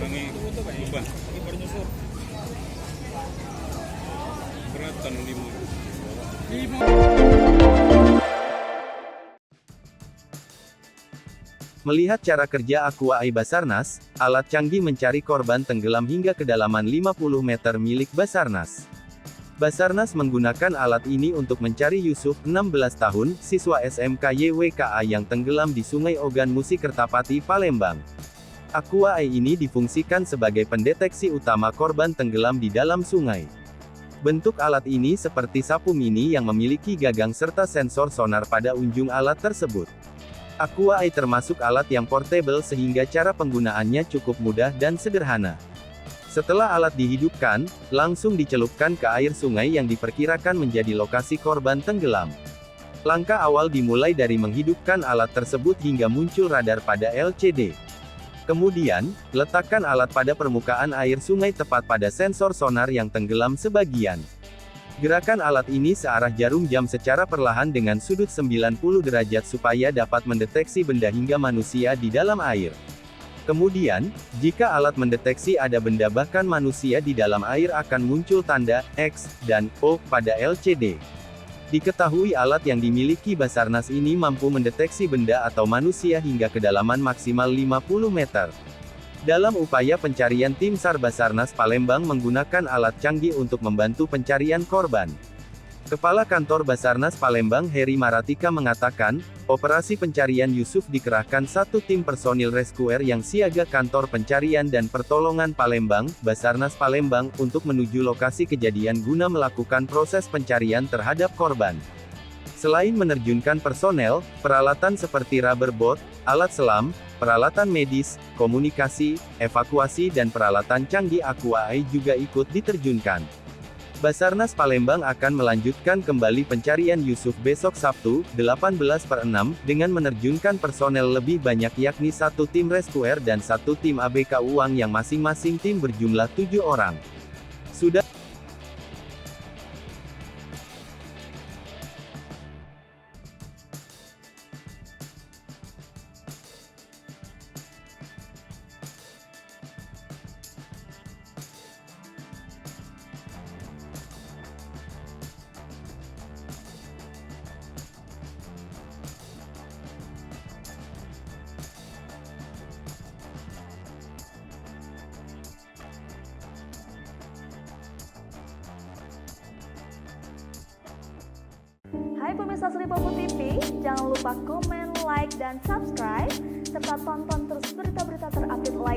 kurangi beban. Ini baru nyusur. Berat tan 5. Melihat cara kerja Aqua Eye Basarnas, alat canggih mencari korban tenggelam hingga kedalaman 50 meter milik Basarnas. Basarnas menggunakan alat ini untuk mencari Yusuf, 16 tahun, siswa SMK YWKA yang tenggelam di Sungai Ogan Musi Kertapati, Palembang. Aqua Eye ini difungsikan sebagai pendeteksi utama korban tenggelam di dalam sungai. Bentuk alat ini seperti sapu mini yang memiliki gagang serta sensor sonar pada ujung alat tersebut. Aqua Eye termasuk alat yang portable sehingga cara penggunaannya cukup mudah dan sederhana. Setelah alat dihidupkan, langsung dicelupkan ke air sungai yang diperkirakan menjadi lokasi korban tenggelam. Langkah awal dimulai dari menghidupkan alat tersebut hingga muncul radar pada LCD. Kemudian, letakkan alat pada permukaan air sungai tepat pada sensor sonar yang tenggelam sebagian. Gerakan alat ini searah jarum jam secara perlahan dengan sudut 90 derajat supaya dapat mendeteksi benda hingga manusia di dalam air. Kemudian, jika alat mendeteksi ada benda bahkan manusia di dalam air akan muncul tanda X dan O pada LCD. Diketahui alat yang dimiliki Basarnas ini mampu mendeteksi benda atau manusia hingga kedalaman maksimal 50 meter. Dalam upaya pencarian tim SAR Basarnas Palembang menggunakan alat canggih untuk membantu pencarian korban. Kepala Kantor Basarnas Palembang Heri Maratika mengatakan, operasi pencarian Yusuf dikerahkan satu tim personil rescuer yang siaga Kantor Pencarian dan Pertolongan Palembang, Basarnas Palembang, untuk menuju lokasi kejadian guna melakukan proses pencarian terhadap korban. Selain menerjunkan personel, peralatan seperti rubber boat, alat selam, peralatan medis, komunikasi, evakuasi dan peralatan canggih Aqua Eye juga ikut diterjunkan. Basarnas Palembang akan melanjutkan kembali pencarian Yusuf besok Sabtu, 18/6, dengan menerjunkan personel lebih banyak yakni satu tim rescuer dan satu tim ABK Uang yang masing-masing tim berjumlah 7 orang. Sudah Hai pemirsa Sri Popo TV, jangan lupa komen, like, dan subscribe, serta tonton terus berita-berita terupdate lainnya.